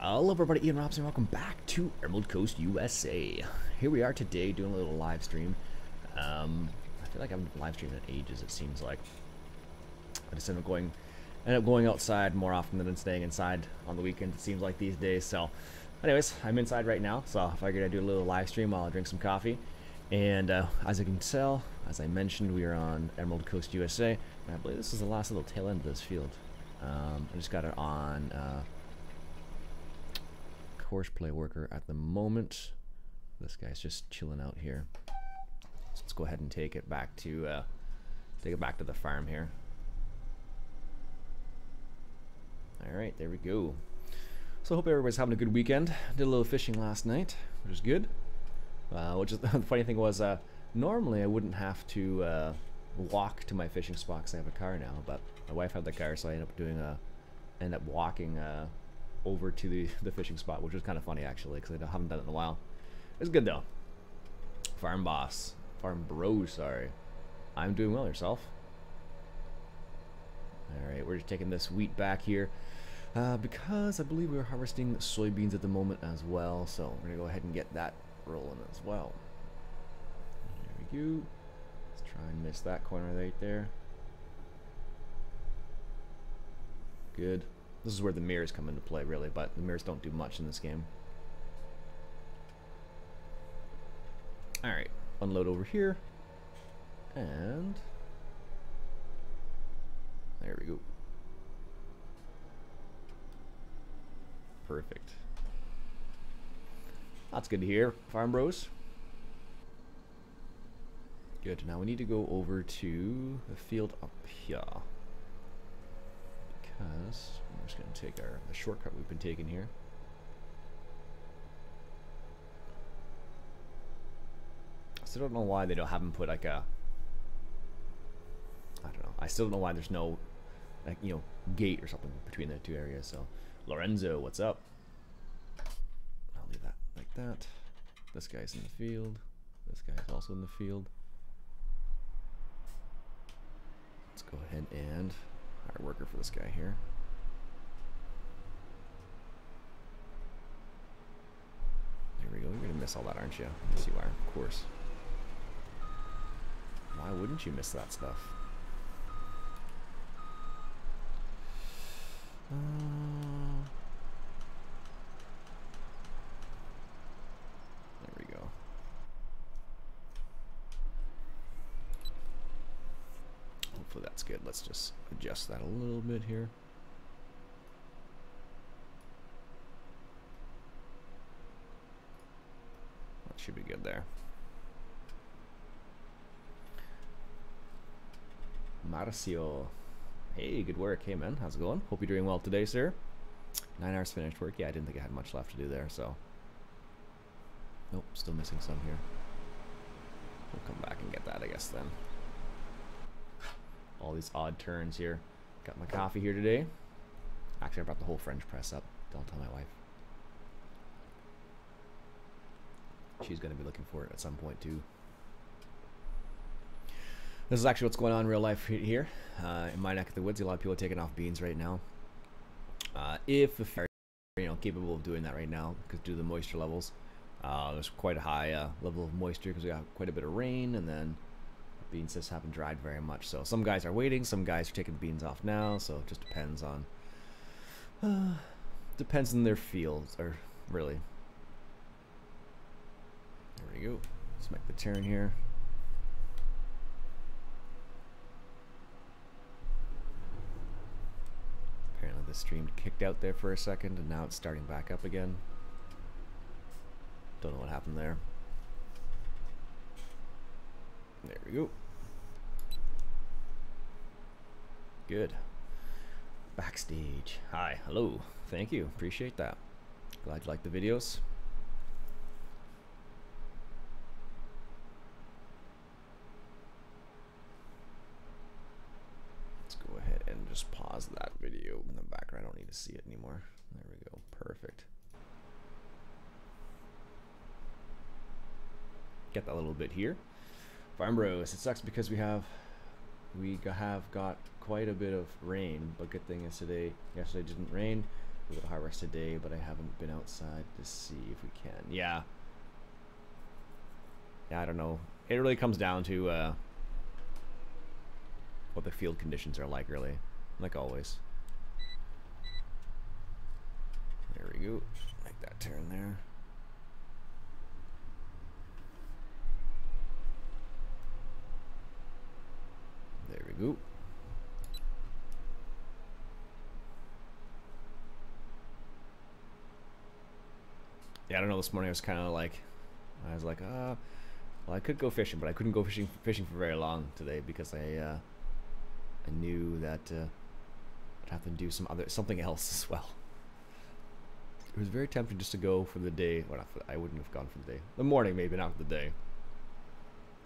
Hello everybody, Iain Robson, welcome back to Emerald Coast, USA. Here we are today doing a little live stream. I feel like I haven't live streamed in ages, it seems like. I just end up going outside more often than staying inside on the weekends, it seems like these days. So anyways, I'm inside right now, so I figured I'd do a little live stream while I drink some coffee. And as you can tell, as I mentioned, we are on Emerald Coast, USA. And I believe this is the last little tail end of this field. I just got it on horseplay worker at the moment. This guy's just chilling out here. So let's go ahead and take it back to the farm here. All right, there we go. So I hope everybody's having a good weekend. Did a little fishing last night, which is good. Which is the funny thing was, normally I wouldn't have to walk to my fishing spot because I have a car now, but my wife had the car, so I ended up walking over to the fishing spot, which was kind of funny actually, because I haven't done it in a while. It's good though. Farm bro, sorry. I'm doing well, yourself? Alright, we're just taking this wheat back here because I believe we're harvesting soybeans at the moment as well, so we're going to go ahead and get that rolling as well. There we go. Let's try and miss that corner right there. Good. This is where the mirrors come into play, really, but the mirrors don't do much in this game. Alright, unload over here. And there we go. Perfect. That's good to hear, farm bros. Good. Now we need to go over to the field up here. Because we're just going to take the shortcut we've been taking here. I still don't know why they haven't put like a, I don't know. I still don't know why there's no, like, you know, gate or something between the two areas. So Lorenzo, what's up? I'll leave that like that. This guy's in the field. This guy's also in the field. Let's go ahead and hire worker for this guy here. There we go. You're gonna miss all that, aren't you? Yes, you are, of course. Why wouldn't you miss that stuff? There we go. Hopefully that's good. Let's just adjust that a little bit here. That should be good there. Marcio. Hey, good work. Hey, man. How's it going? Hope you're doing well today, sir. 9 hours finished work. Yeah, I didn't think I had much left to do there, so. Nope, still missing some here. We'll come back and get that, I guess, then. All these odd turns here. Got my coffee here today. Actually, I brought the whole French press up. Don't tell my wife. She's going to be looking for it at some point, too. This is actually what's going on in real life here. In my neck of the woods, a lot of people are taking off beans right now. If they're, you know, capable of doing that right now, because due to the moisture levels, there's quite a high level of moisture because we got quite a bit of rain, and then the beans just haven't dried very much. So some guys are waiting, some guys are taking the beans off now. So it just depends on their fields, or really. There we go. Let's make the turn here. Apparently the stream kicked out there for a second, and now it's starting back up again. Don't know what happened there. There we go. Good. Backstage. Hi. Hello. Thank you. Appreciate that. Glad you like the videos. Go ahead and just pause that video in the background. I don't need to see it anymore. There we go. Perfect. Get that little bit here. Farm Bros, it sucks because we have got quite a bit of rain, but good thing is yesterday didn't rain. a little high rest today, but I haven't been outside to see if we can. Yeah. Yeah, I don't know. It really comes down to what the field conditions are like, really. Like always. There we go. Make that turn there. There we go. Yeah, I don't know, this morning I was kind of like, well, I could go fishing, but I couldn't go fishing for very long today because I knew that I'd have to do something else as well. It was very tempting just to go for the day. Well, I wouldn't have gone for the day. The morning, maybe, not for the day.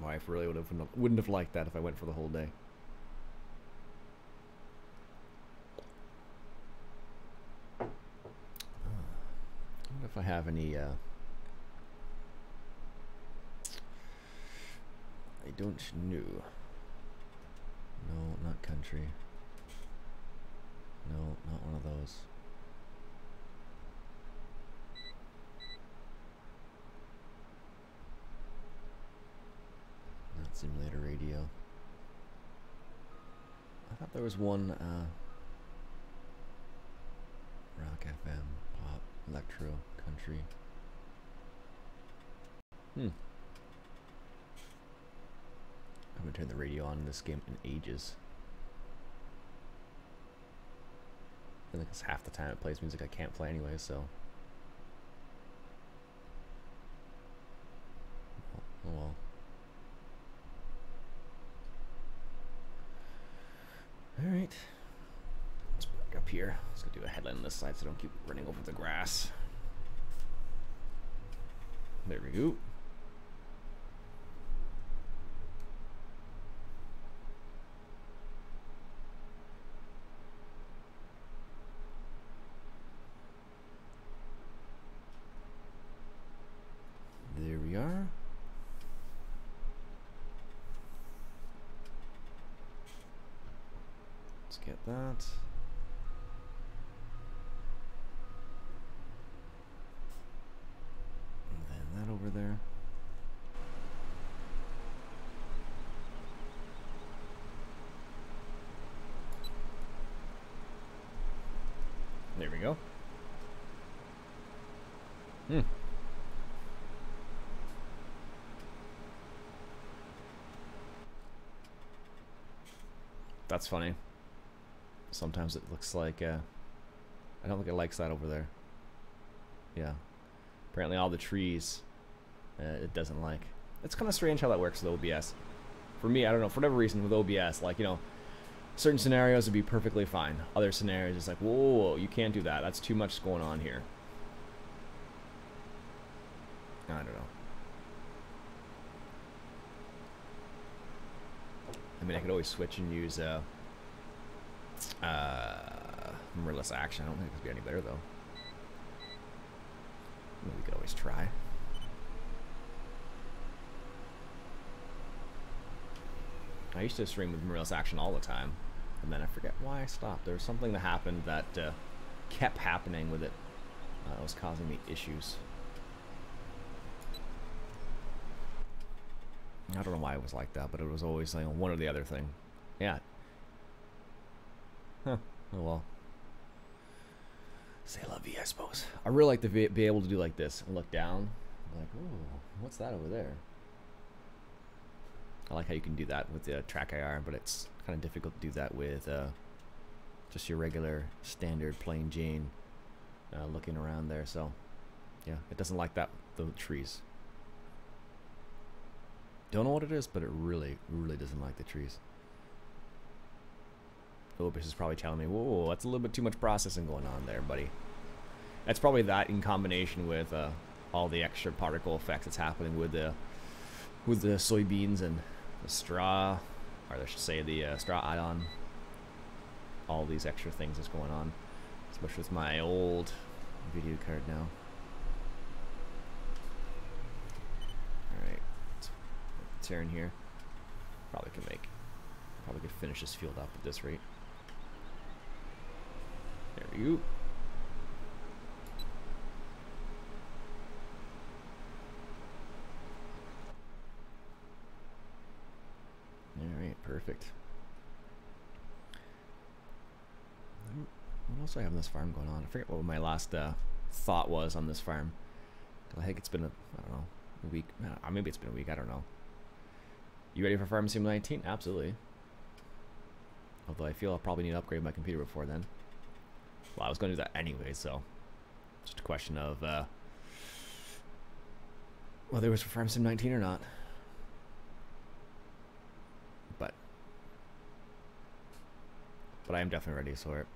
My wife really wouldn't have liked that if I went for the whole day. I wonder if I have any. I don't know. No, not country. No, not one of those. Not simulator radio. I thought there was one rock FM, pop, electro, country. I haven't turned the radio on in this game in ages. I feel like it's half the time it plays music I can't play anyway, so. Oh well. Alright. Let's back up here. Let's go do a headline on this side so I don't keep running over the grass. There we go. There we are. Let's get that. And then that over there. There we go. That's funny. Sometimes it looks like I don't think it likes that over there. Yeah. Apparently all the trees it doesn't like. It's kind of strange how that works with OBS. For me, I don't know, for whatever reason with OBS, like, you know, certain scenarios would be perfectly fine. Other scenarios it's like, whoa, you can't do that. That's too much going on here. I don't know. I mean, I could always switch and use mirrorless action. I don't think it could be any better though. I mean, we could always try. I used to stream with mirrorless action all the time, and then I forget why I stopped. There was something that happened that kept happening with it. It was causing me issues. I don't know why it was like that, but it was always like one or the other thing. Yeah. Huh. Oh well. C'est la vie, I suppose. I really like to be able to do like this and look down. Like, ooh, what's that over there? I like how you can do that with the track IR, but it's kind of difficult to do that with just your regular standard plain Jane looking around there. So, yeah, it doesn't like that, the trees. Don't know what it is, but it really, really doesn't like the trees. Opus is probably telling me, whoa, that's a little bit too much processing going on there, buddy. That's probably that in combination with all the extra particle effects that's happening with the soybeans and the straw, or I should say the straw ion. All these extra things that's going on, especially with my old video card now. Alright, let's turn here. Probably could finish this field up at this rate. There we go. Perfect. What else do I have on this farm going on? I forget what my last thought was on this farm. I think it's been I don't know, a week. Maybe it's been a week. I don't know. You ready for Farm Sim 19? Absolutely. Although I feel I'll probably need to upgrade my computer before then. Well, I was going to do that anyway, so just a question of whether it was for Farm Sim 19 or not. But I am definitely ready for it.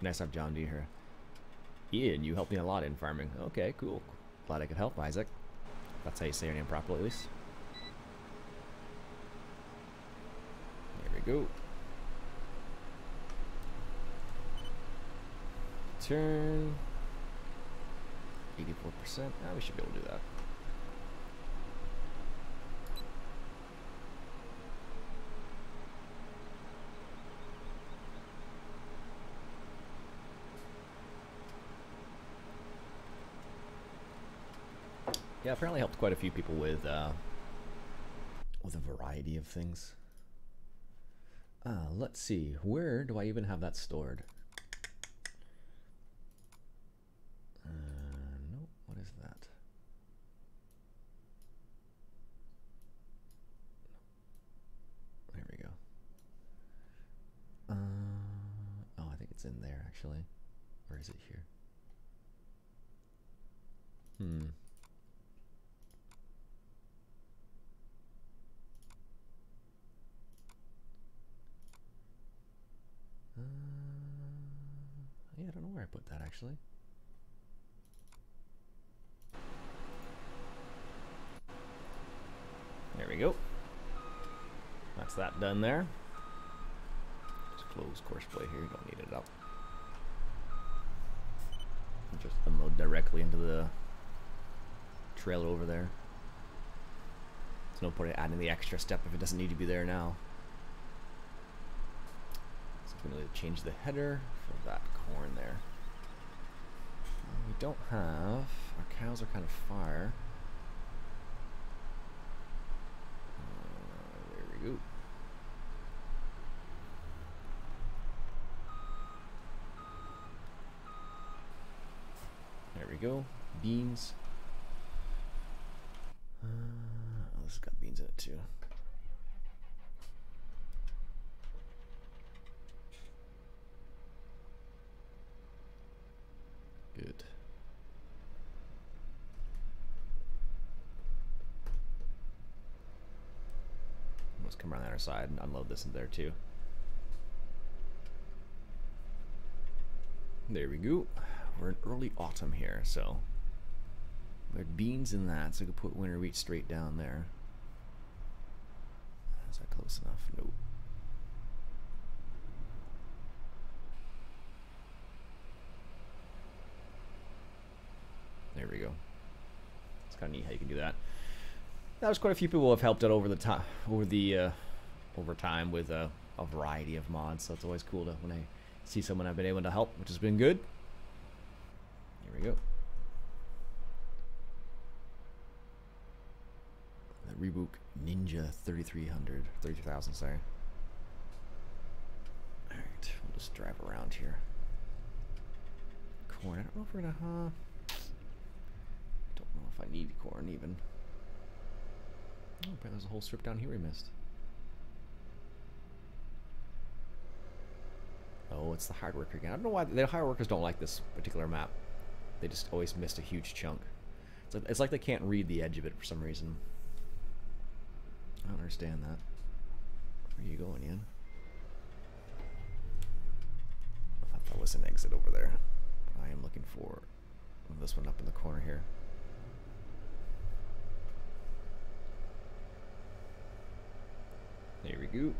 Nice to have John D here. Ian, you helped me a lot in farming. Okay, cool. Glad I could help, Isaac. That's how you say your name properly, at least. There we go. Turn. 84%. We should be able to do that. Yeah, apparently helped quite a few people with a variety of things. Let's see, where do I even have that stored? No, what is that? There we go. Oh, I think it's in there actually. Or is it here? Yeah, I don't know where I put that actually. There we go. That's that done there. Just close courseplay here, don't need it up. Just unload directly into the trailer over there. There's no point in adding the extra step if it doesn't need to be there now. I'm going to change the header for that corn there. We don't have, our cows are kind of far. There we go. There we go. Beans. Oh, this has got beans in it too. Good. Let's come around the other side and unload this in there too. There we go. We're in early autumn here, so we have beans in that, so we could put winter wheat straight down there. Is that close enough? Nope. There we go. It's kind of neat how you can do that. That was quite a few people who have helped out over the time, over time with a variety of mods. So it's always cool to when I see someone I've been able to help, which has been good. Here we go. The Reboot Ninja 33,000, sorry. All right, we'll just drive around here. Corn. I don't know if we're gonna. Don't know if I need corn even. Oh, apparently there's a whole strip down here we missed. Oh, it's the hard worker again. I don't know why the hard workers don't like this particular map. They just always missed a huge chunk. It's like they can't read the edge of it for some reason. I don't understand that. Where are you going, Ian? I thought that was an exit over there. I am looking for this one up in the corner here. There we go.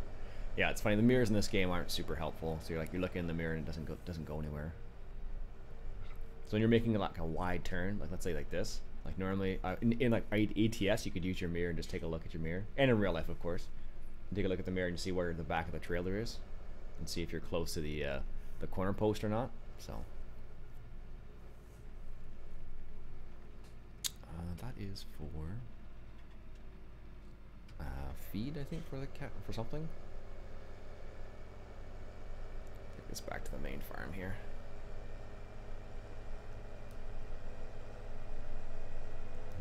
Yeah, it's funny. The mirrors in this game aren't super helpful. So you're looking in the mirror and it doesn't go anywhere. So when you're making like a wide turn, like let's say like this, like normally in like ATS you could use your mirror and just take a look at your mirror, and in real life of course, take a look at the mirror and see where the back of the trailer is, and see if you're close to the corner post or not. So that is for feed, I think, for the cat for something. Gets back to the main farm here.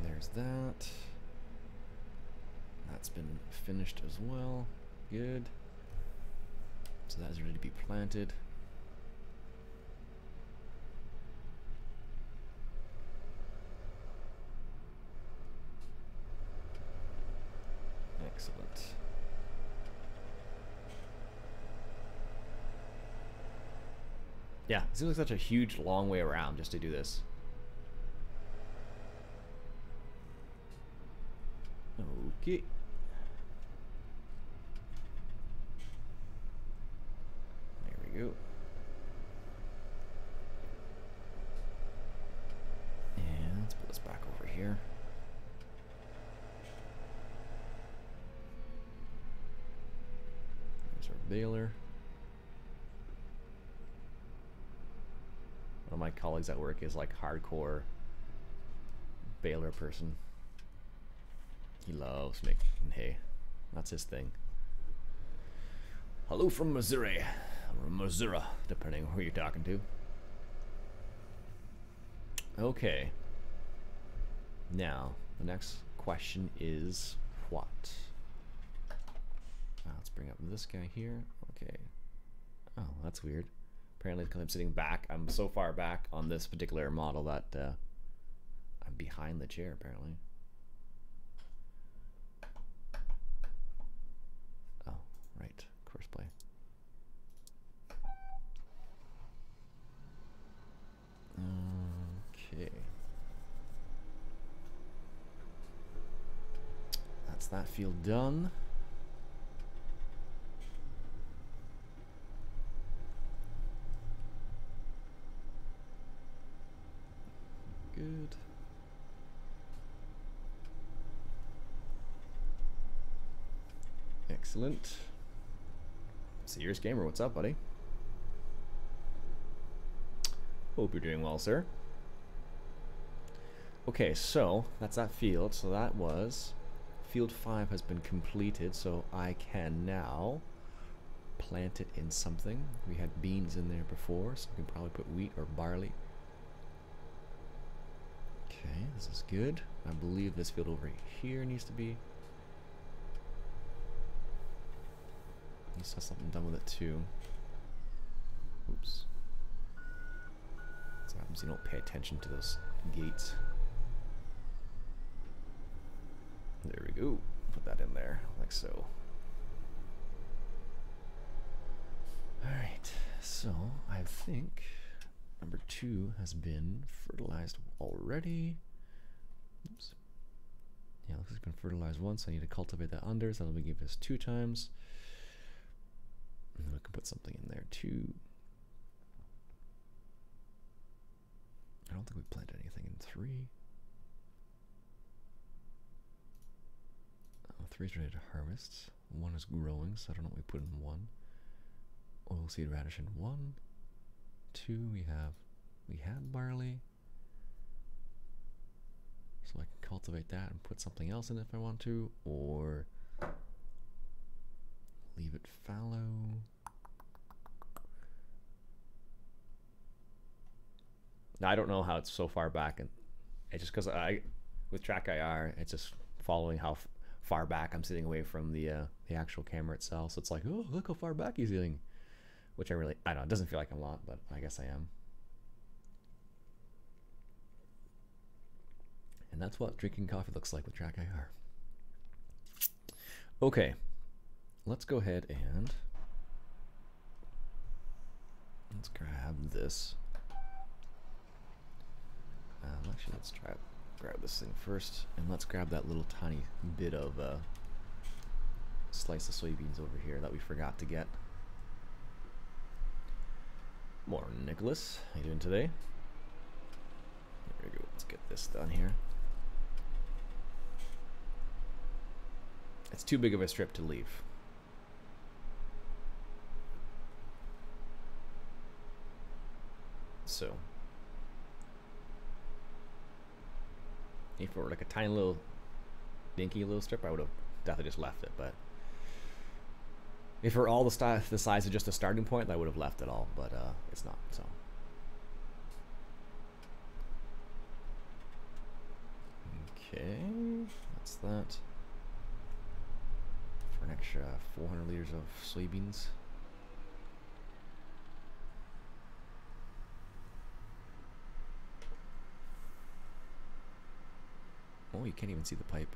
There's that. That's been finished as well. Good. So that is ready to be planted. Excellent. Yeah, it seems like such a huge, long way around just to do this. Okay. There we go. And let's put this back over here. There's our baler. One of my colleagues at work is like hardcore baler person. He loves making hay. That's his thing. Hello from Missouri. Or Missouri, depending on who you're talking to. Okay. Now, the next question is what? Let's bring up this guy here. Okay. Oh, that's weird. Apparently, because I'm sitting back, I'm so far back on this particular model that I'm behind the chair, apparently. Oh, right. Course play. Okay. That's that field done. Good. Excellent. Sears Gamer, what's up, buddy? Hope you're doing well, sir. Okay, so that's that field. So that was field 5 has been completed, so I can now plant it in something. We had beans in there before, so we can probably put wheat or barley. Okay, this is good. I believe this field over here needs to be. Needs to have something done with it too. Oops. That's what happens. You don't pay attention to those gates. There we go. Put that in there, like so. Alright, so I think number 2 has been fertilized already. Oops. Yeah, looks like it's been fertilized once. I need to cultivate that under, so that'll give us 2 times. And then we can put something in there too. I don't think we planted anything in 3. 3 is ready to harvest. 1 is growing, so I don't know what we put in 1. Oilseed radish in 1. 2 we had barley. So I can cultivate that and put something else in it if I want to, or leave it fallow. Now I don't know how it's so far back, and it's just because with TrackIR, it's just following how far back I'm sitting away from the actual camera itself. So it's like, oh, look how far back he's sitting, which I don't know. It doesn't feel like a lot, but I guess I am. And that's what drinking coffee looks like with TrackIR. Okay, let's go ahead and let's grab this. Actually, let's grab this thing first, and let's grab that little tiny bit of slice of soybeans over here that we forgot to get. Morning, Nicholas. How you doing today? There we go. Let's get this done here. It's too big of a strip to leave. So, if it were like a tiny little dinky little strip, I would have definitely just left it, but If it were all the size of just a starting point, I would have left it all, but it's not, so. Okay, that's that. For an extra 400 liters of soybeans. Oh, you can't even see the pipe.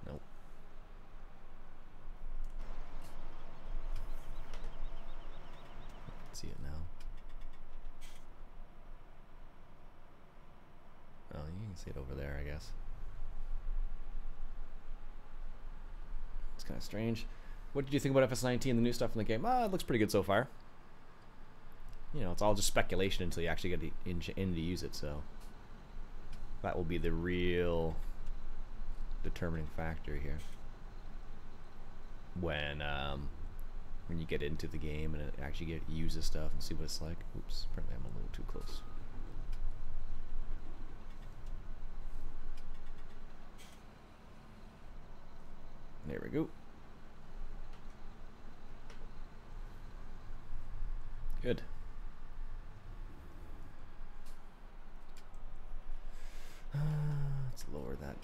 Nope. See it now. Oh, you can see it over there, I guess. It's kind of strange. What did you think about FS19, the new stuff in the game? It looks pretty good so far. You know, it's all just speculation until you actually get in to use it, so that will be the real determining factor here. When you get into the game and actually use this stuff and see what it's like. Oops, apparently I'm a little too close. There we go. Good. Let's lower that.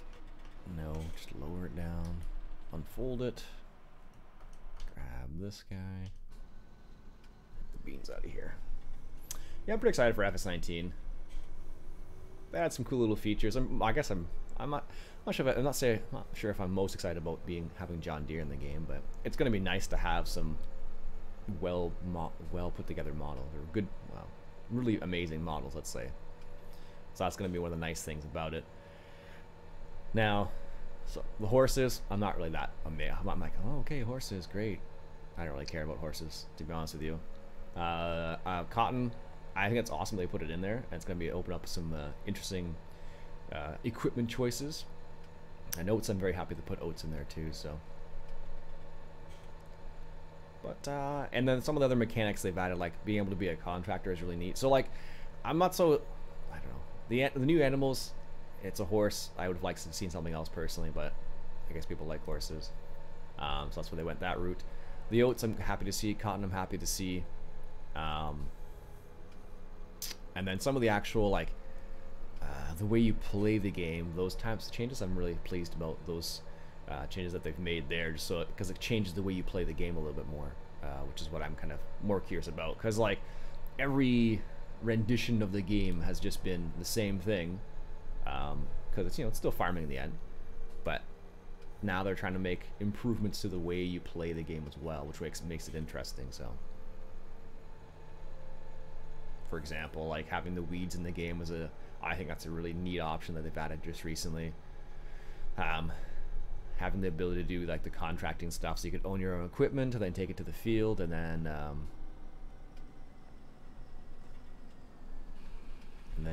No, just lower it down. Unfold it. Grab this guy. Get the beans out of here. Yeah, I'm pretty excited for FS19. They had some cool little features. I guess I'm not sure if I'm most excited about having John Deere in the game, but it's going to be nice to have some well put together models, or good, well, really amazing models, let's say. So that's going to be one of the nice things about it. Now, so the horses, I'm not really that amazed. I'm like, oh, okay, horses, great. I don't really care about horses, to be honest with you. Cotton, I think it's awesome they put it in there, and it's going to open up some interesting equipment choices. And oats, I'm very happy to put oats in there too. So, but and then some of the other mechanics they've added, like being able to be a contractor, is really neat. So like, I'm not so, I don't know, the new animals. It's a horse. I would have liked to have seen something else personally, but I guess people like horses, so that's why they went that route. The oats, I'm happy to see. Cotton, I'm happy to see. And then some of the actual, like, the way you play the game, those types of changes, I'm really pleased about those changes that they've made there, just so because it changes the way you play the game a little bit more, which is what I'm kind of more curious about. Because like every rendition of the game has just been the same thing, because it's, you know, it's still farming in the end, but now they're trying to make improvements to the way you play the game as well, which makes it interesting. So, for example, like having the weeds in the game was I think that's a really neat option that they've added just recently. Having the ability to do like the contracting stuff, so you could own your own equipment and then take it to the field and then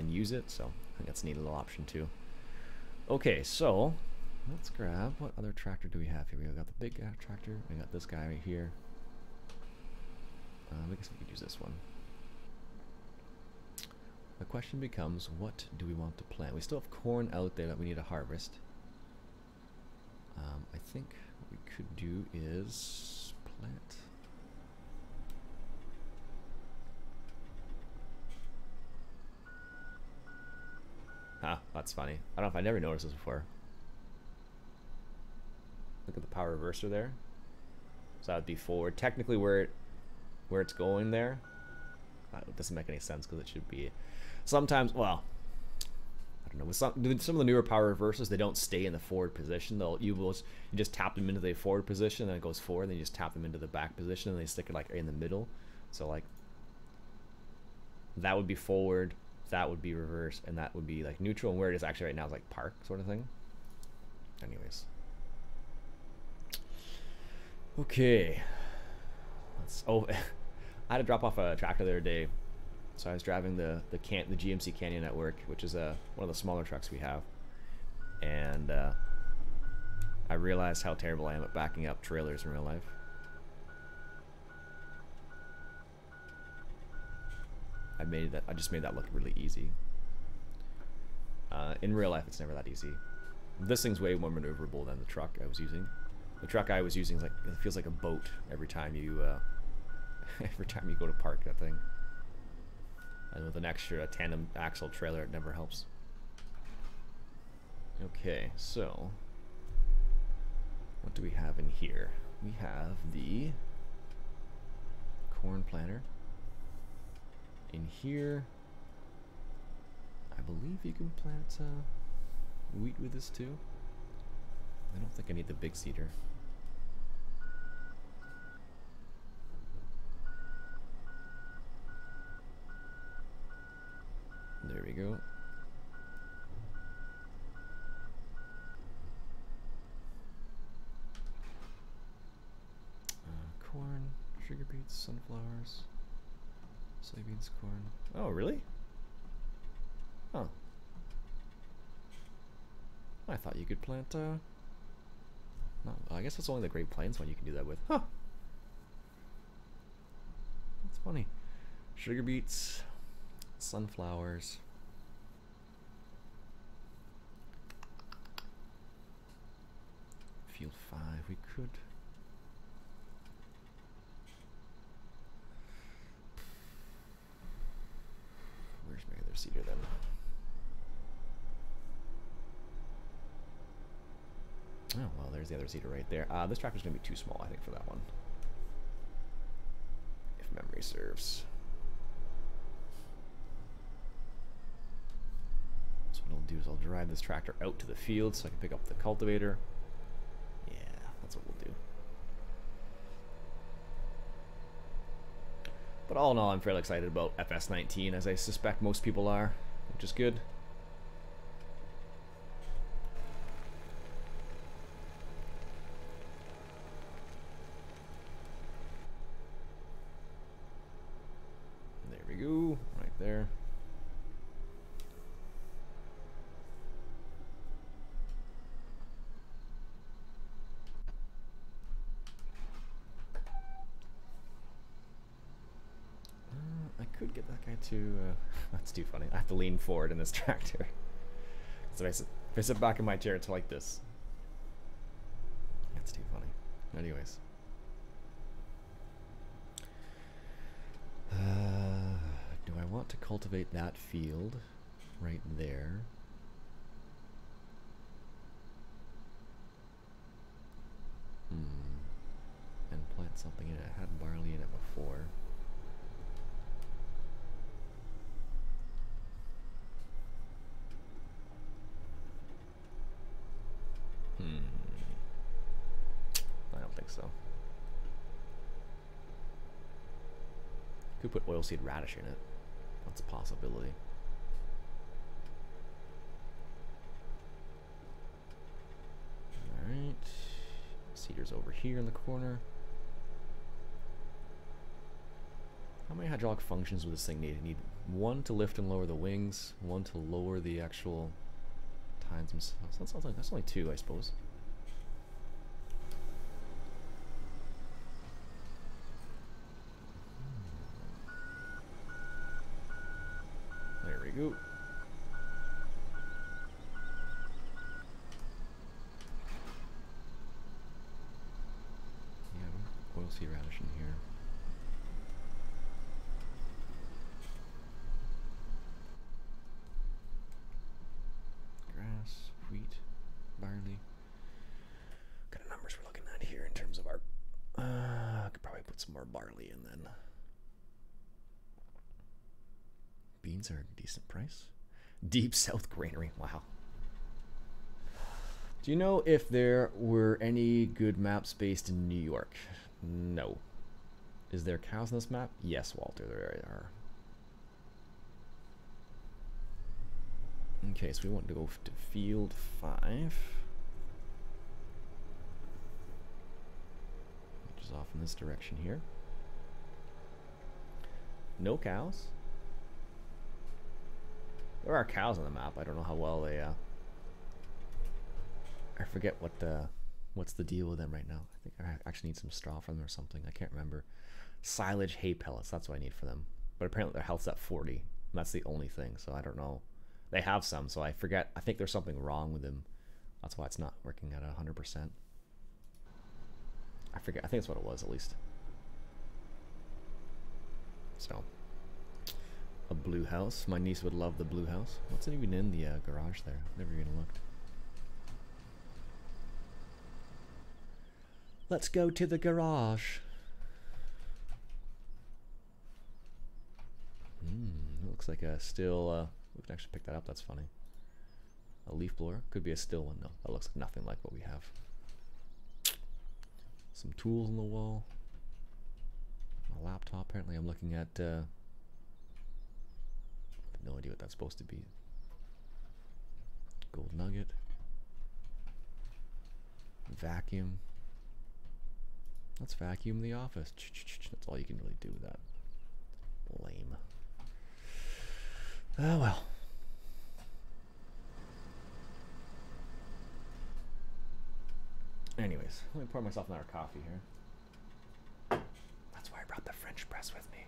use it. So I think that's a neat little option too. Okay, so let's grab, what other tractor do we have here? We got the big tractor. We got this guy right here. I guess we could use this one. The question becomes, what do we want to plant? We still have corn out there that we need to harvest. I think what we could do is plant. Huh, that's funny. I don't know if I never noticed this before. Look at the power reverser there. So that would be forward. Technically where it's going there, it doesn't make any sense because it should be. Sometimes, well, I don't know. With some of the newer power reversers, they don't stay in the forward position. You just tap them into the forward position, then it goes forward. Then you just tap them into the back position, and they stick it like in the middle. So like that would be forward, that would be reverse, and that would be like neutral. And where it is actually right now is like park sort of thing. Anyways, okay. Oh, I had to drop off a tractor the other day. So I was driving the GMC Canyon at work, which is one of the smaller trucks we have, and I realized how terrible I am at backing up trailers in real life. I just made that look really easy. In real life, it's never that easy. This thing's way more maneuverable than the truck I was using. The truck I was using is like, it feels like a boat every time you go to park that thing. And with an extra tandem axle trailer, it never helps. Okay, so what do we have in here? We have the corn planter. In here, I believe you can plant wheat with this too. I don't think I need the big seeder. There we go. Corn, sugar beets, sunflowers, soybeans, corn. Oh, really? Huh. I thought you could plant, no, I guess it's only the Great Plains one you can do that with. Huh. That's funny. Sugar beets, sunflowers. Field 5, we could. Where's my other seeder then? Oh, well, there's the other seeder right there. This tractor's going to be too small, I think, for that one. If memory serves. So what I'll do is I'll drive this tractor out to the field so I can pick up the cultivator. Yeah, that's what we'll do. But all in all, I'm fairly excited about FS19, as I suspect most people are, which is good. There we go, right there. I could get that guy to, that's too funny. I have to lean forward in this tractor. So if I sit back in my chair, it's like this. That's too funny. Anyways. Do I want to cultivate that field right there? And plant something in it. I had barley in it before. I don't think so. Could put oilseed radish in it. That's a possibility. Alright. Seeder's over here in the corner. How many hydraulic functions would this thing need? I need one to lift and lower the wings, one to lower the actual tines themselves. That sounds like that's only two, I suppose. There we go. Yeah, oilseed radish in here. Grass, wheat, barley. What kind of numbers we're looking at here in terms of our... I could probably put some more barley in then. Beans are a decent price. Deep South Granary. Wow. Do you know if there were any good maps based in New York? No. Is there cows on this map? Yes, Walter, there are. Okay, so we want to go to field 5. Which is off in this direction here. No cows. There are cows on the map. I don't know how well they I forget what what's the deal with them right now. I think I actually need some straw from them or something. I can't remember. Silage hay pellets, that's what I need for them. But apparently their health's at 40. And that's the only thing, so I don't know. They have some, so I forget. I think there's something wrong with them. That's why it's not working at 100%. I forget. I think that's what it was, at least. So, a blue house. My niece would love the blue house. What's even in the garage there? Never even looked. Let's go to the garage. It looks like a still. We can actually pick that up. That's funny. A leaf blower. Could be a still one. No, that looks like nothing like what we have. Some tools on the wall. A laptop. Apparently, I'm looking at. I have no idea what that's supposed to be. Gold nugget. Vacuum. Let's vacuum the office. That's all you can really do with that. Lame. Oh well. Anyways, let me pour myself another coffee here. That's why I brought the French press with me.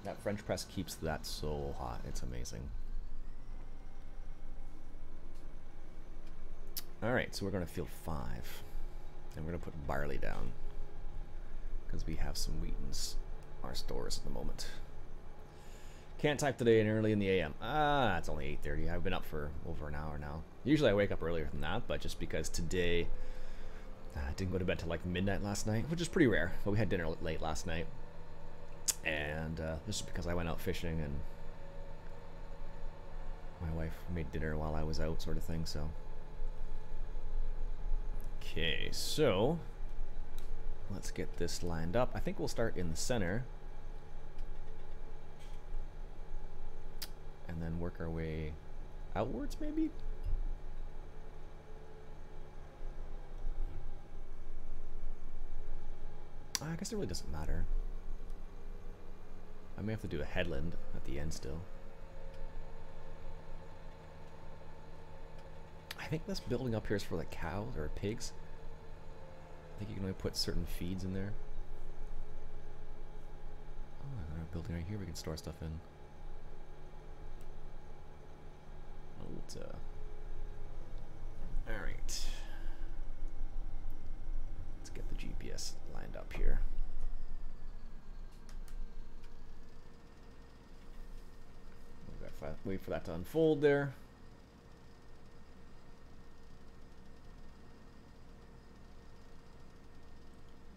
That French press keeps that so hot. It's amazing. Alright, so we're going to field 5. And we're going to put barley down. Because we have some wheat in our stores at the moment. Can't type today and early in the AM. It's only 8:30. I've been up for over an hour now. Usually I wake up earlier than that, but just because today I didn't go to bed till like midnight last night, which is pretty rare. But we had dinner late last night. And this is because I went out fishing and my wife made dinner while I was out, sort of thing. So, okay, so let's get this lined up. I think we'll start in the center and then work our way outwards, maybe. I guess it really doesn't matter. I may have to do a headland at the end still. I think this building up here is for the cows or pigs. I think you can only put certain feeds in there. Oh, another building right here we can store stuff in. Alright. Let's get the GPS lined up here. Wait for that to unfold there.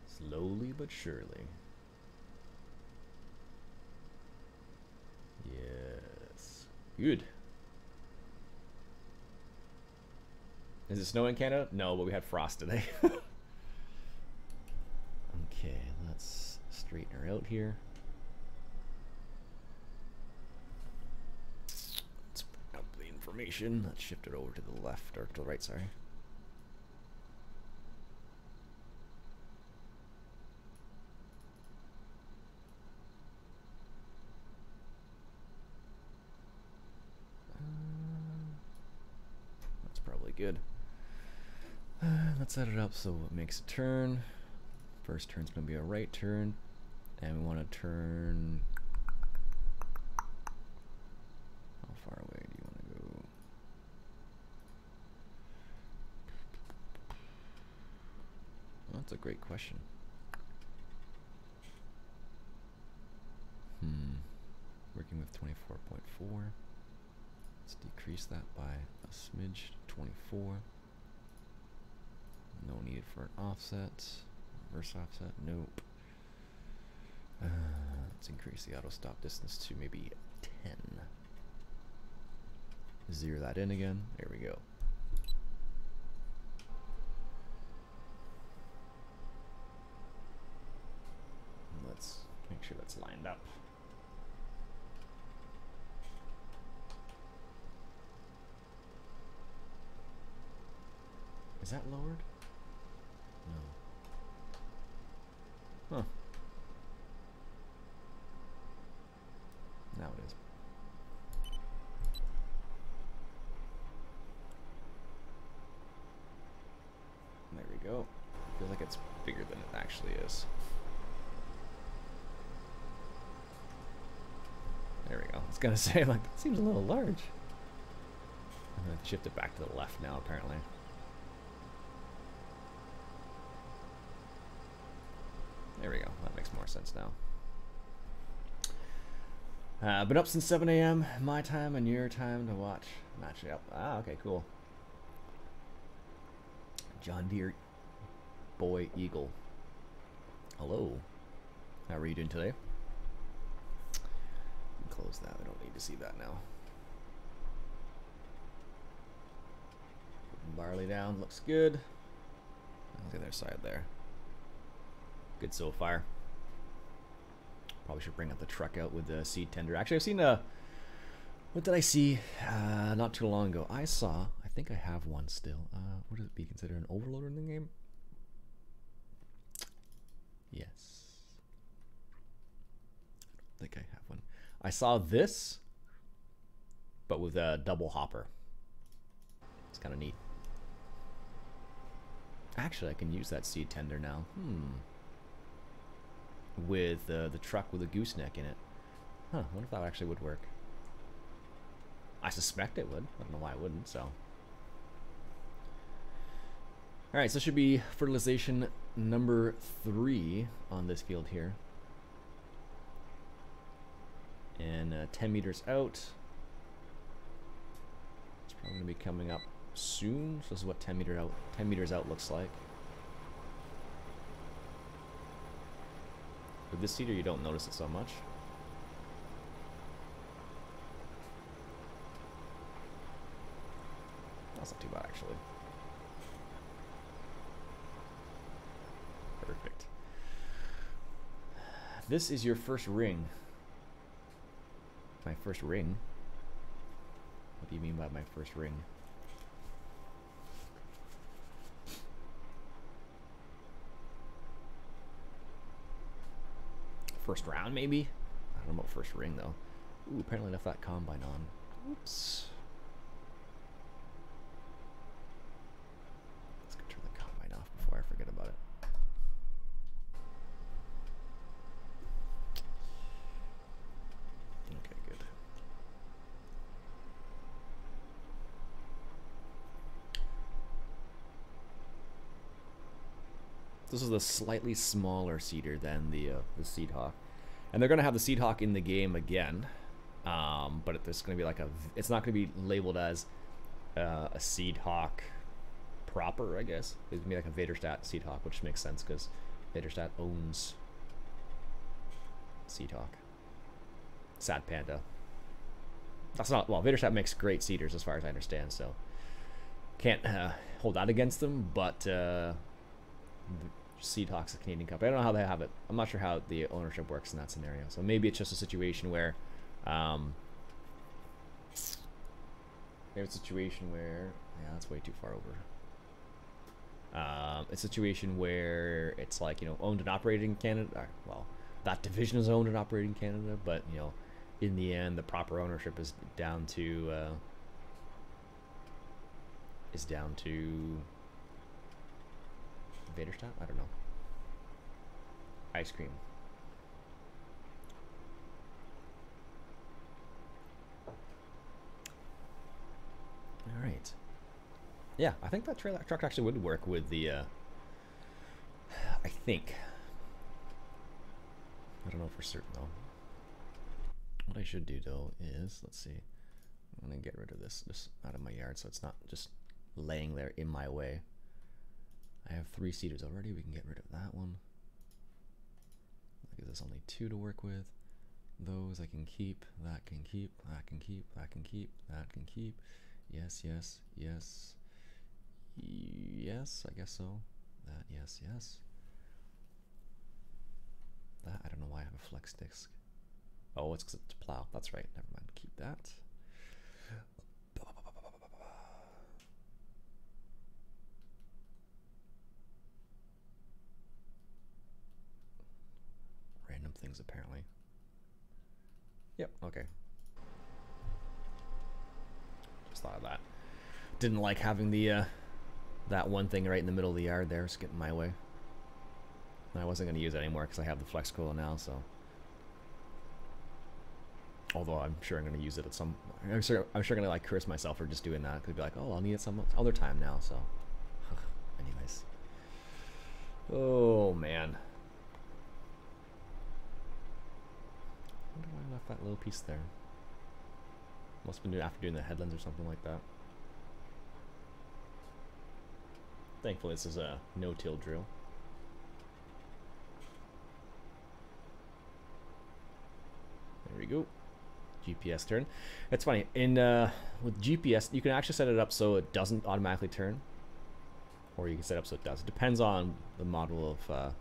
Slowly but surely. Yes. Good. Is it snowing in Canada? No, but we had frost today. Okay, let's straighten her out here. Let's bring up the information. Let's shift it over to the left, or to the right, sorry. That's probably good. Let's set it up so it makes a turn. First turn's going to be a right turn, and we want to turn. How far away do you want to go? Well, that's a great question. Working with 24.4. Let's decrease that by a smidge to 24. No need for an offset. Reverse offset, nope. Let's increase the auto stop distance to maybe 10. Zero that in again. There we go. Let's make sure that's lined up. Is that lowered? No. Huh. Now it is. There we go. Feels like it's bigger than it actually is. There we go. I was gonna say, like, it seems a little large. I'm gonna shift it back to the left now, apparently. There we go. That makes more sense now. Been up since 7 a.m. my time and your time to watch match up. Ah, okay, cool. John Deere Boy Eagle. Hello. How are you doing today? Close that. I don't need to see that now. Putting barley down. Looks good. On the other side there. Good so far. Probably should bring up the truck out with the seed tender. Actually, I've seen a... What did I see not too long ago? I think I have one still. Would it be considered an overloader in the game? Yes. I think I have one. I saw this, but with a double hopper. It's kind of neat. Actually, I can use that seed tender now. With the truck with a gooseneck in it. Huh, I wonder if that actually would work. I suspect it would. I don't know why it wouldn't, so. Alright, so this should be fertilization number 3 on this field here. And 10 meters out. It's probably going to be coming up soon. So this is what 10 meters out looks like. With this seeder, you don't notice it so much. That's not too bad, actually. Perfect. This is your first ring. My first ring? What do you mean by my first ring? First round, maybe? I don't know about first ring, though. Ooh, apparently left that combine on. Oops. Let's go turn the combine off before I forget about it. Okay, good. This is a slightly smaller seeder than the Seed Hawk, and they're gonna have the Seed Hawk in the game again, but it's gonna be like it's not gonna be labeled as a Seed Hawk proper, I guess. It's gonna be like a Vaderstadt Seed Hawk, which makes sense because Vaderstadt owns Seed Hawk. Sad Panda. That's not, well, Vaderstadt makes great seeders as far as I understand, so can't hold that against them, but Seed Hawk's a Canadian company. I don't know how they have it. I'm not sure how the ownership works in that scenario. So maybe it's just a situation where, yeah, that's way too far over. A situation where it's like, you know, owned and operated in Canada. Well, that division is owned and operated in Canada, but you know, in the end, the proper ownership is down to Vaderstadt? I don't know. Ice cream. All right. Yeah, I think that truck actually would work with the, I think. I don't know for certain, though. What I should do, though, is, let's see. I'm going to get rid of this just out of my yard so it's not just laying there in my way. I have 3 seeders already. We can get rid of that one. That gives us only 2 to work with. Those I can keep. That can keep. That can keep. That can keep. That can keep. Yes, yes, yes. Yes, I guess so. That, yes, yes. That, I don't know why I have a flex disc. Oh, it's because it's plow. That's right. Never mind. Keep that. settings apparently. Yep, okay. Just thought of that. Didn't like having the that one thing right in the middle of the yard there. It's getting my way. And I wasn't going to use it anymore because I have the flex coil now, so. Although I'm sure I'm going to use it at some. I'm sure going to like curse myself for just doing that. Could be like, oh, I'll need it some other time now. So, anyways. Oh man. I wonder why I left that little piece there. Must have been doing after doing the headlands or something like that. Thankfully, this is a no-till drill. There we go. GPS turn. It's funny in with GPS you can actually set it up so it doesn't automatically turn, or you can set it up so it does. It depends on the model of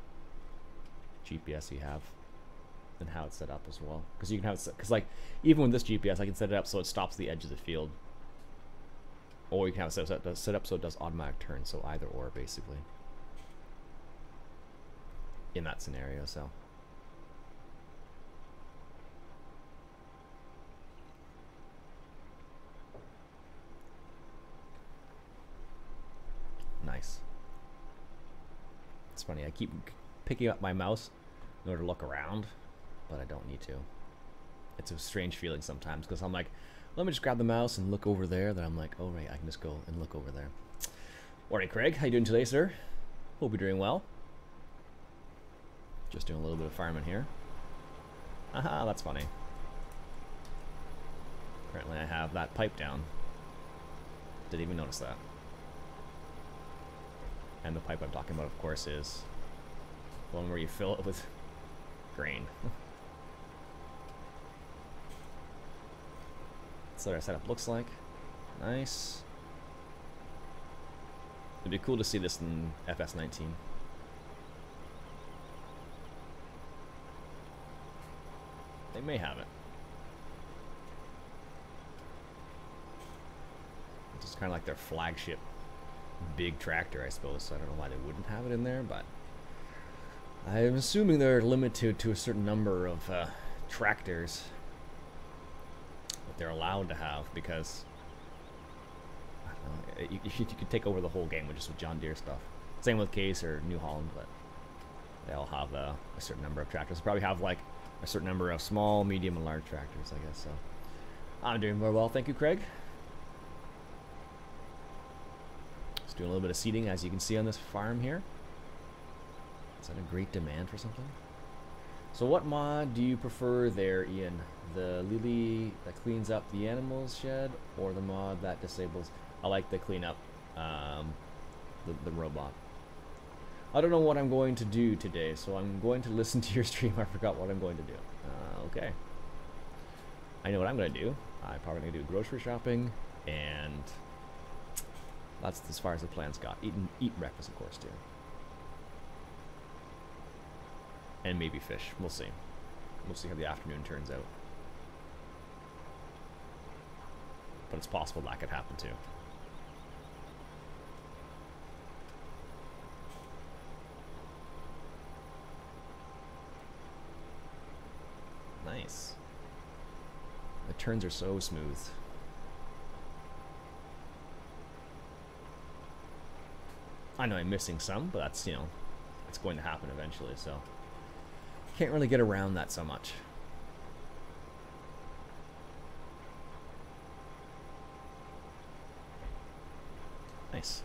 GPS you have and how it's set up as well. Because you can have it because like even with this GPS I can set it up so it stops the edge of the field, or you can have it set up so it does automatic turn. So either or basically in that scenario. So. Nice. It's funny, I keep picking up my mouse in order to look around, but I don't need to. It's a strange feeling sometimes because I'm like, let me just grab the mouse and look over there. Then I'm like, oh right, I can just go and look over there. Alright, Craig, how you doing today, sir? Hope you're doing well. Just doing a little bit of farming here. Aha, that's funny. Apparently I have that pipe down. Didn't even notice that. And the pipe I'm talking about, of course, is the one where you fill it with grain. That's what our setup looks like. Nice. It'd be cool to see this in FS19. They may have it. It's just kind of like their flagship big tractor, I suppose, so I don't know why they wouldn't have it in there, but I'm assuming they're limited to a certain number of tractors that they're allowed to have, because I don't know, you could take over the whole game with just with John Deere stuff. Same with Case or New Holland, but they all have a certain number of tractors. They probably have like a certain number of small, medium, and large tractors, I guess. So I'm doing very well, thank you, Craig. Doing a little bit of seeding, as you can see on this farm here. Is that a great demand for something? So what mod do you prefer there, Ian? The Lily that cleans up the animals shed, or the mod that disables? I like the clean up the robot. I don't know what I'm going to do today, so I'm going to listen to your stream. I forgot what I'm going to do. Okay. I know what I'm going to do. I'm probably going to do grocery shopping, and that's as far as the plans got. Eat breakfast, of course, too. And maybe fish. We'll see. We'll see how the afternoon turns out. But it's possible that could happen, too. Nice. The turns are so smooth. I know I'm missing some, but that's, you know, it's going to happen eventually, so can't really get around that so much. Nice.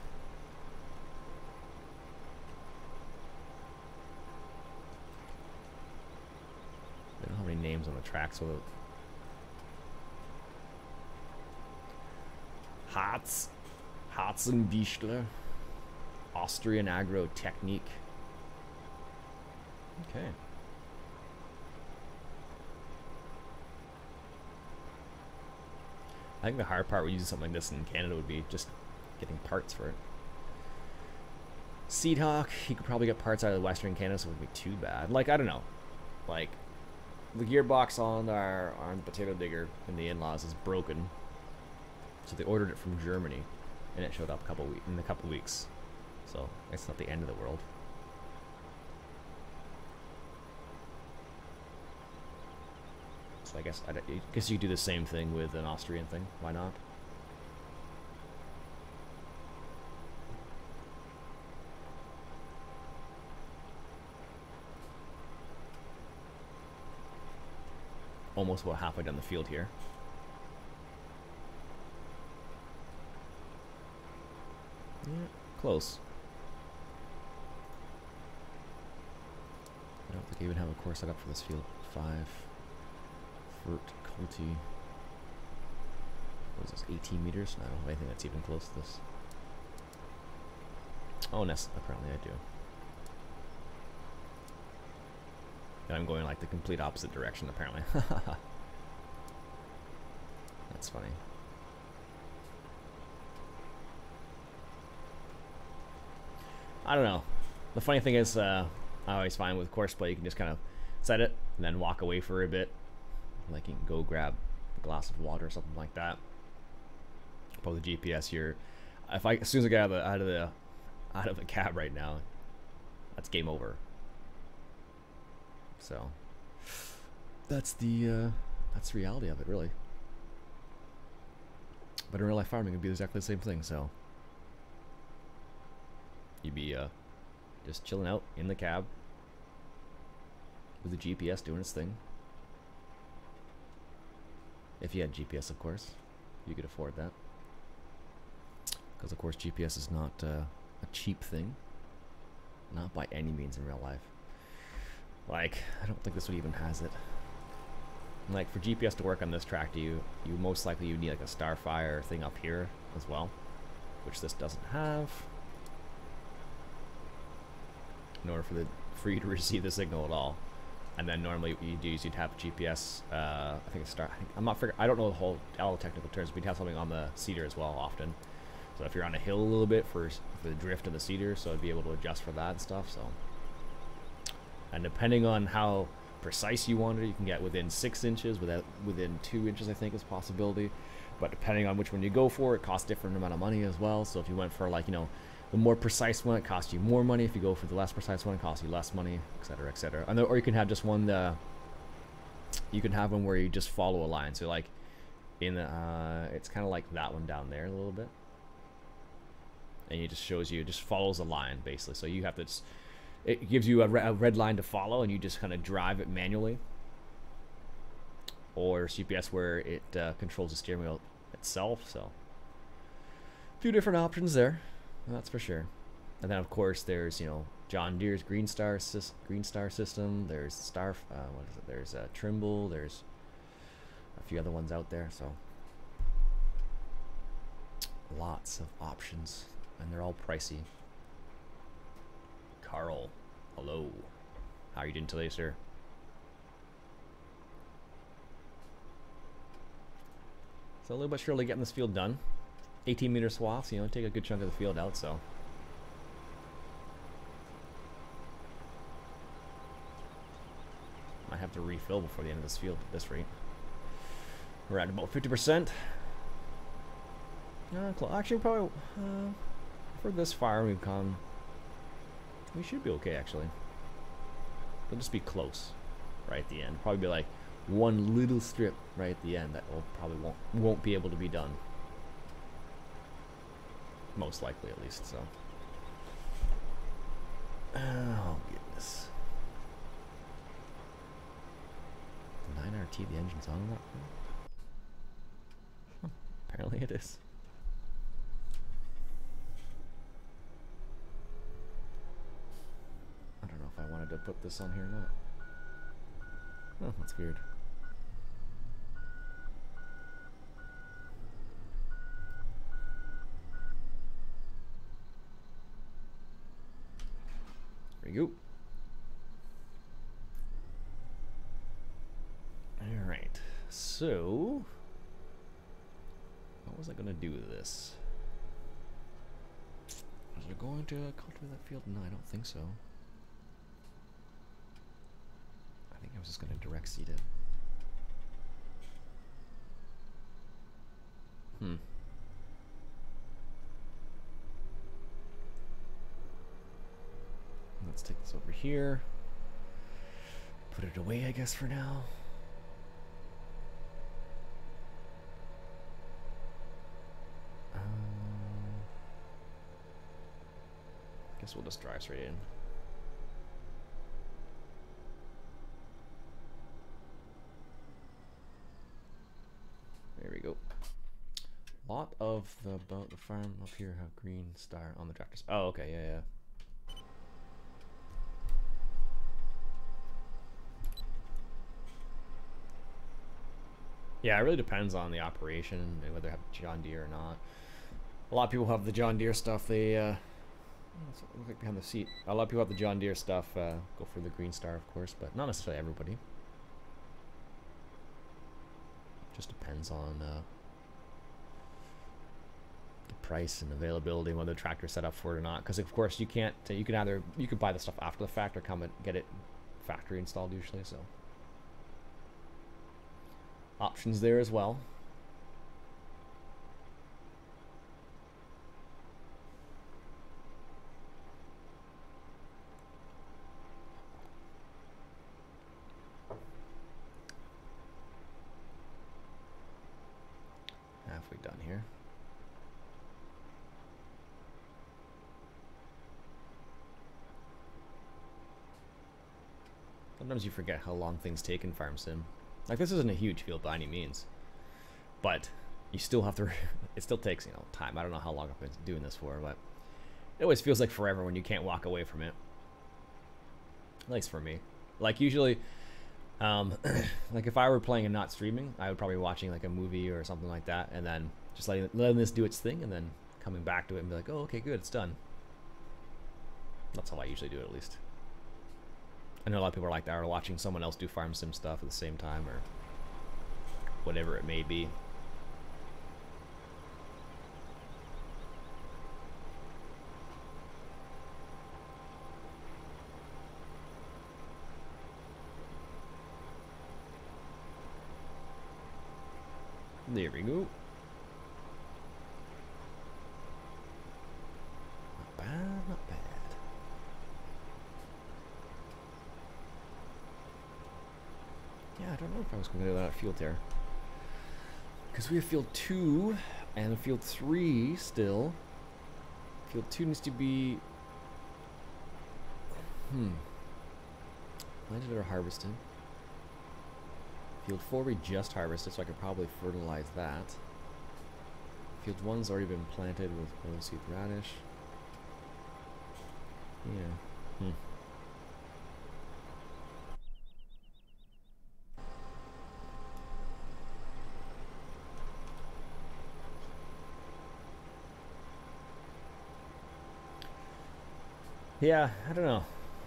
They don't have any names on the track, so Harzenbichler. Austrian Agro Technique. Okay. I think the hard part with using something like this in Canada would be just getting parts for it. Seedhawk, you could probably get parts out of the Western Canada, so it wouldn't be too bad. Like, I don't know. Like, the gearbox on our potato digger in the in-laws is broken. So they ordered it from Germany, and it showed up in a couple weeks. So it's not the end of the world. So I guess you do the same thing with an Austrian thing. Why not? Almost about halfway down the field here. Yeah, close. I don't think I even have a course set up for this field. 5 verticality. What is this, 18 meters? I don't have anything that's even close to this. Oh, apparently I do. And I'm going like the complete opposite direction, apparently. That's funny. I don't know. The funny thing is, I always find with course play, you can just kind of set it and then walk away for a bit. Like you can go grab a glass of water or something like that. Pull the GPS here. As soon as I get out of the cab right now, that's game over. So that's the reality of it, really. But in real life farming, it'd be exactly the same thing. So you'd be just chilling out in the cab with the GPS doing its thing. If you had GPS, of course, you could afford that. Because of course GPS is not a cheap thing. Not by any means in real life. Like, I don't think this one even has it. Like, for GPS to work on this track, you most likely need like a Starfire thing up here as well, which this doesn't have. In order for you to receive the signal at all. And then normally what you do is you'd have GPS, I think it's I don't know all the technical terms, but you'd have something on the cedar as well often. So if you're on a hill a little bit for the drift of the cedar, so I'd be able to adjust for that and stuff. So, and depending on how precise you want it, you can get within 6 inches, within 2 inches, I think is a possibility. But depending on which one you go for, it costs different amount of money as well. So if you went for like, you know, the more precise one, it costs you more money. If you go for the less precise one, it costs you less money, etc., etc. Or you can have just one. You can have one where you just follow a line. So like in it's kind of like that one down there a little bit, and it just follows a line basically. So you have to. It gives you a red line to follow, and you just kind of drive it manually. Or CPS where it controls the steering wheel itself. So a few different options there. That's for sure. And then of course there's, you know, John Deere's Green Star system. There's what is it? There's Trimble. There's a few other ones out there. So lots of options, and they're all pricey. Carl, hello. How are you doing today, sir? So a little bit surely getting this field done. 18-meter swaths, you know, take a good chunk of the field out, so. Might have to refill before the end of this field at this rate. We're at about 50%. Actually, probably, for this far, we should be okay, actually. It'll just be close right at the end. Probably be like one little strip right at the end that won't be able to be done. Most likely, at least, so. Oh, goodness. 9RT, the engine's on that? Huh, apparently it is. I don't know if I wanted to put this on here or not. Oh, that's weird. There you go. Alright, so what was I going to do with this? Was I going to cultivate that field? No, I don't think so. I think I was just going to direct seed it. Let's take this over here. Put it away, I guess, for now. Guess we'll just drive straight in. There we go. Lot of the farm up here have green star on the tractors. Oh, okay, yeah. Yeah, it really depends on the operation and whether they have John Deere or not. A lot of people have the John Deere stuff. They look like behind the seat. A lot of people have the John Deere stuff. Go for the green star, of course, but not necessarily everybody. Just depends on the price and availability, and whether the tractor's set up for it or not. Because of course you can't. You can buy the stuff after the fact or come and get it factory installed usually. So options there as well. Halfway done here. Sometimes you forget how long things take in farm sim. Like, this isn't a huge field by any means, but you still have to. It still takes, you know, time. I don't know how long I've been doing this for, but it always feels like forever when you can't walk away from it. At least for me. Like usually, like if I were playing and not streaming, I would probably be watching like a movie or something like that, and then just letting this do its thing, and then coming back to it and be like, oh, okay, good, it's done. That's how I usually do it, at least. I know a lot of people are like that, or watching someone else do farm sim stuff at the same time, or whatever it may be. There we go. Not bad, not bad. Yeah, I don't know if I was going to do that field there. Because we have field 2 and field 3 still. Field 2 needs to be... planted or harvested. Field 4 we just harvested, so I could probably fertilize that. Field 1's already been planted with oilseed radish. Yeah. Yeah, I don't know.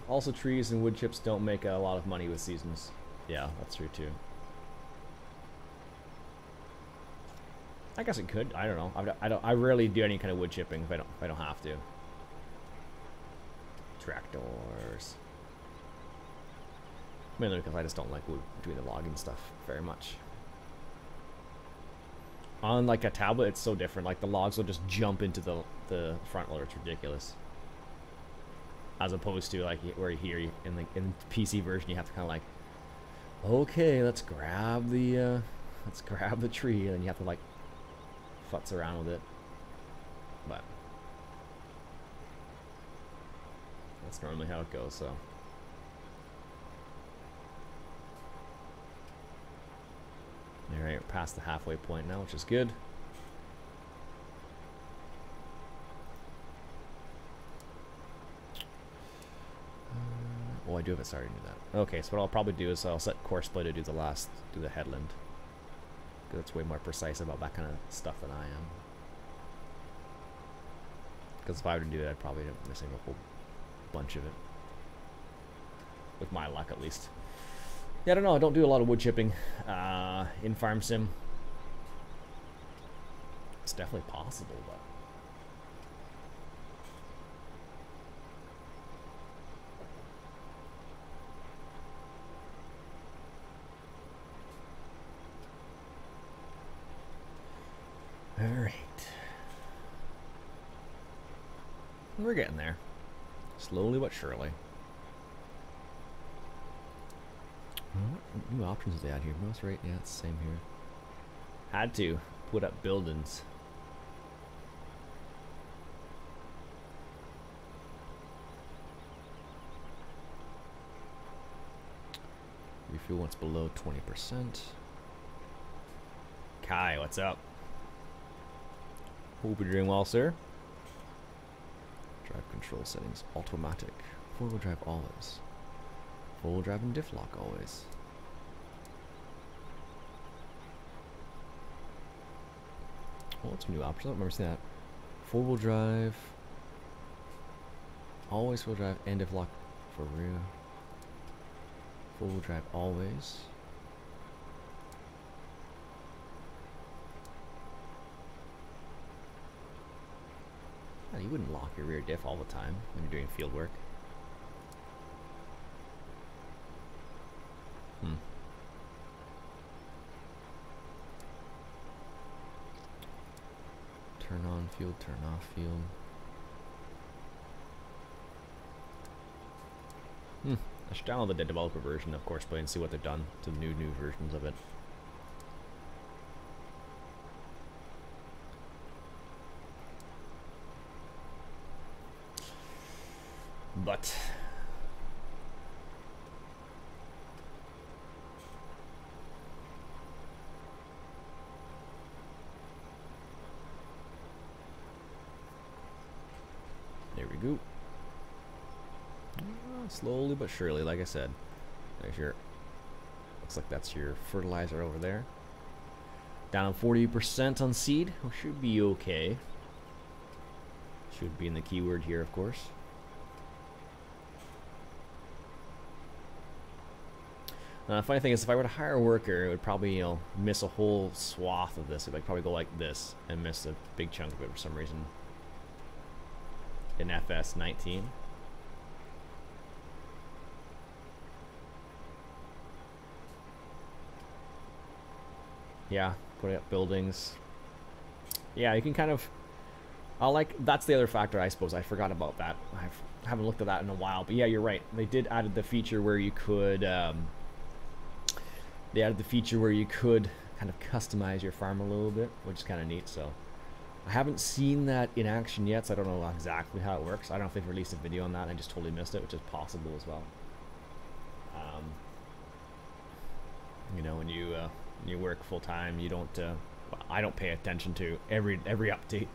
Also, trees and wood chips don't make a lot of money with seasons. Yeah, that's true too. I guess it could. I don't know. I rarely do any kind of wood chipping if I don't have to. Tractors. Mainly because I just don't like doing the logging stuff very much. On like a tablet, it's so different. Like the logs will just jump into the front loader. It's ridiculous. As opposed to like where here in the PC version, you have to kind of like, okay, let's grab the tree, and then you have to like futz around with it. But that's normally how it goes. So all right, we're past the halfway point now, which is good. Oh, I do have it started to do that. Okay, so what I'll probably do is I'll set core split to do the headland. Because it's way more precise about that kind of stuff than I am. Because if I were to do it, I'd probably end up missing a whole bunch of it. With my luck, at least. Yeah, I don't know. I don't do a lot of wood chipping in farm sim. It's definitely possible, but... Alright. We're getting there. Slowly but surely. What new options do they add here? Most rate? Yeah, it's the same here. Had to put up buildings. Refuel once below 20%. Kai, what's up? Hope you're doing well, sir. Drive control settings, automatic. Four-wheel drive always. Four-wheel drive and diff lock always. Oh, it's a new option. I don't remember seeing that. Four-wheel drive. Always four-wheel drive and diff lock for rear. Four-wheel drive always. You wouldn't lock your rear diff all the time when you're doing field work. Turn on field, turn off field. I should download the developer version, of course, but and see what they've done to the new versions of it. But there we go. Slowly but surely, like I said. There's your, looks like that's your fertilizer over there. Down 40% on seed. We should be okay. Should be in the keyword here, of course. Funny thing is, if I were to hire a worker, it would probably, you know, miss a whole swath of this. It would probably go like this and miss a big chunk of it for some reason. In FS19. Yeah, putting up buildings. Yeah, you can kind of. That's the other factor, I suppose. I forgot about that. I haven't looked at that in a while. But yeah, you're right. They did added the feature where you could. They added the feature where you could kind of customize your farm a little bit, which is kind of neat. So I haven't seen that in action yet, so I don't know exactly how it works. I don't know if they've released a video on that. I just totally missed it, which is possible as well. You know, when you work full time, you don't. Well, I don't pay attention to every update.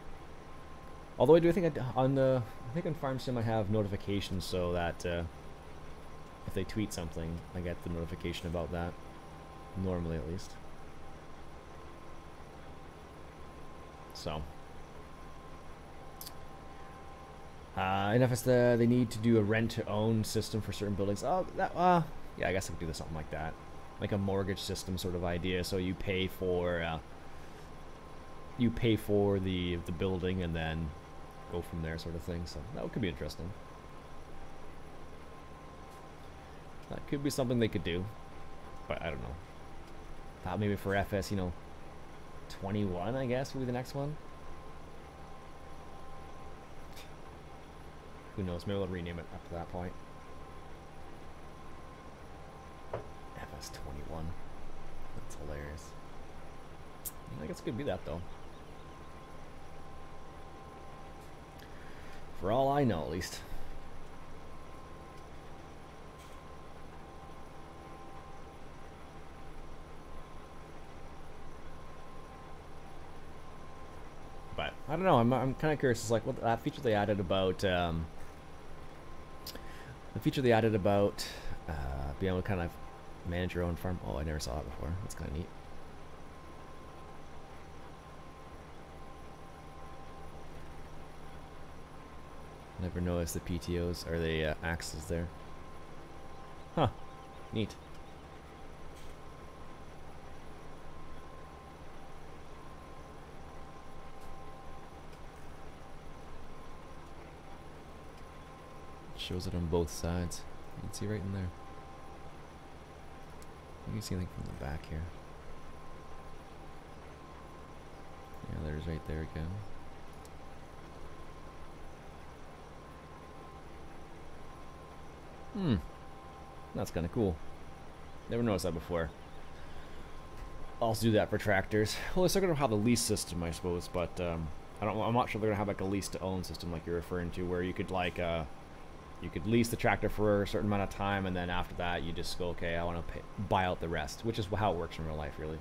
Although I do think I think on Farm Sim I have notifications so that if they tweet something, I get the notification about that. Normally, at least. So, and if it's they need to do a rent-to-own system for certain buildings. Oh, that yeah, I guess I could do something like that, like a mortgage system sort of idea. So you pay for the building and then go from there, sort of thing. So that could be interesting. That could be something they could do, but I don't know. Thought maybe for FS, you know, 21, I guess, would be the next one. Who knows? Maybe we'll rename it up to that point. FS 21. That's hilarious. I guess it could be that, though. For all I know, at least. But I don't know. I'm kind of curious. It's like what that feature they added about being able to kind of manage your own farm. Oh, I never saw it before. That's kind of neat. Never noticed the PTOs or the axes there. Huh. Neat. Shows it on both sides. You can see right in there. You can see anything from the back here. Yeah, there's right there again. That's kind of cool. Never noticed that before. I'll also do that for tractors. Well, they're still gonna have a lease system, I suppose, but I'm not sure they're gonna have like a lease to own system like you're referring to, where you could like You could lease the tractor for a certain amount of time, and then after that, you just go, okay, I want to buy out the rest, which is how it works in real life, really.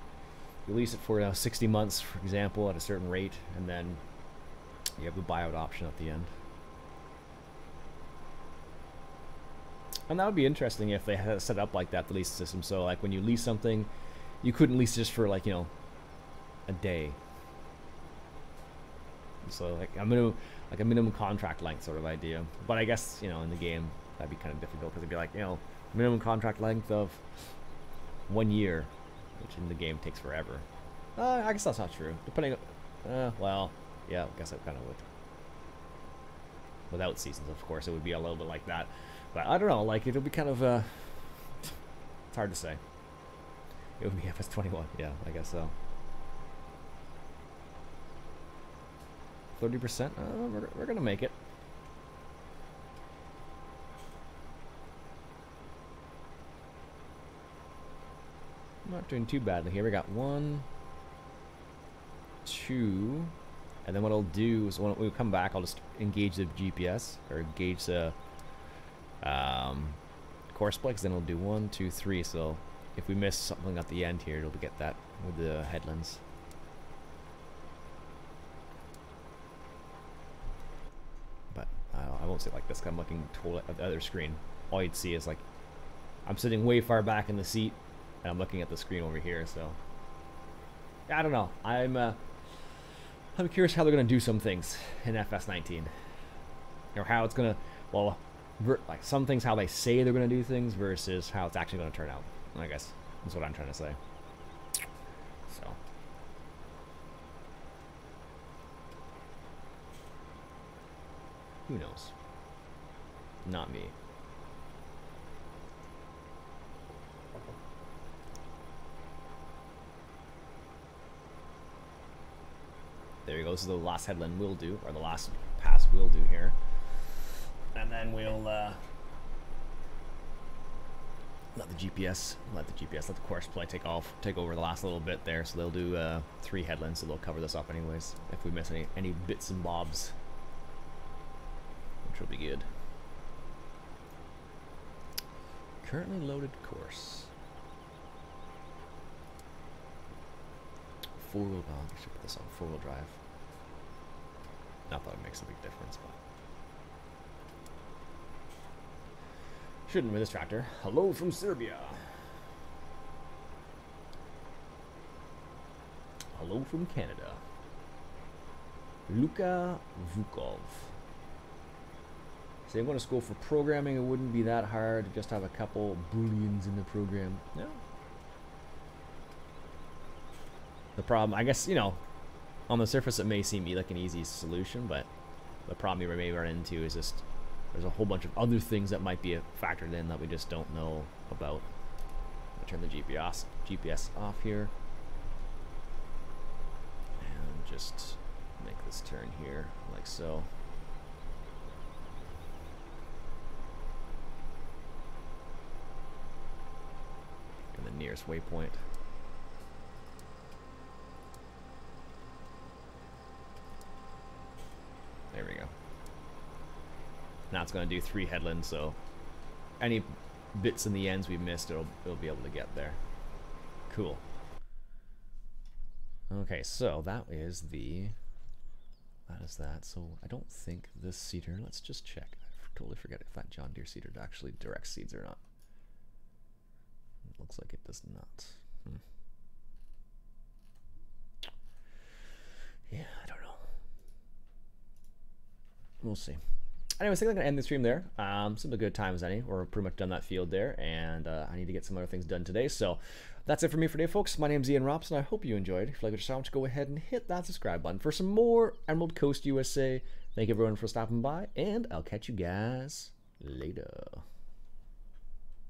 You lease it for 60 months, for example, at a certain rate, and then you have the buyout option at the end. And that would be interesting if they had it set up like that, the lease system. So, like, when you lease something, you couldn't lease just for, like, you know, a day. So, like a minimum contract length sort of idea. But I guess, you know, in the game, that'd be kind of difficult, because it'd be like, you know, minimum contract length of 1 year, which in the game takes forever. I guess that's not true. Depending on, well, yeah, I guess it kind of would. Without seasons, of course, it would be a little bit like that. But I don't know, like, it'll be kind of, it's hard to say. It would be FS21, yeah, I guess so. 30%? We're gonna make it. Not doing too badly here. We got 1, 2, and then what I'll do is when we come back, I'll just engage the GPS or engage the course play, then we'll do 1, 2, 3. So if we miss something at the end here, it'll get that with the headlands. But I won't say it like this, 'cause I'm looking totally at the other screen. All you'd see is, like, I'm sitting way far back in the seat, and I'm looking at the screen over here. So I don't know. I'm curious how they're gonna do some things in FS19, or how it's gonna, well, like some things how they say they're gonna do things versus how it's actually gonna turn out. I guess that's what I'm trying to say. So. Who knows? Not me. There you go. This is the last headland we'll do, or the last pass we'll do here. And then we'll let the course play take over the last little bit there. So they'll do 3 headlands, so they'll cover this up anyways if we miss any bits and bobs, which will be good. Currently loaded course. 4-wheel drive. I should put this on 4-wheel drive. Not that it makes a big difference, but shouldn't with this tractor. Hello from Serbia. Hello from Canada. Luka Vukov. Say, I'm going to school for programming. It wouldn't be that hard to just have a couple booleans in the program. No. The problem, I guess, you know, on the surface it may seem like an easy solution, but the problem you may run into is just there's a whole bunch of other things that might be factored in that we just don't know about. I'll turn the GPS off here and just make this turn here like so. And the nearest waypoint. There we go. Now it's going to do 3 headlands, so any bits in the ends we missed, it'll be able to get there. Cool. Okay, so that is that. So I don't think this seeder, let's just check. I totally forget if that John Deere seeder actually direct seeds or not. It looks like it does not. Yeah, I don't know. We'll see. Anyways, I think I'm going to end the stream there. Some a good time as any. We're pretty much done that field there, and I need to get some other things done today. So that's it for me for today, folks. My name's Iain Robson. I hope you enjoyed. If you like what you saw, go ahead and hit that subscribe button for some more Emerald Coast USA. Thank you everyone for stopping by, and I'll catch you guys later.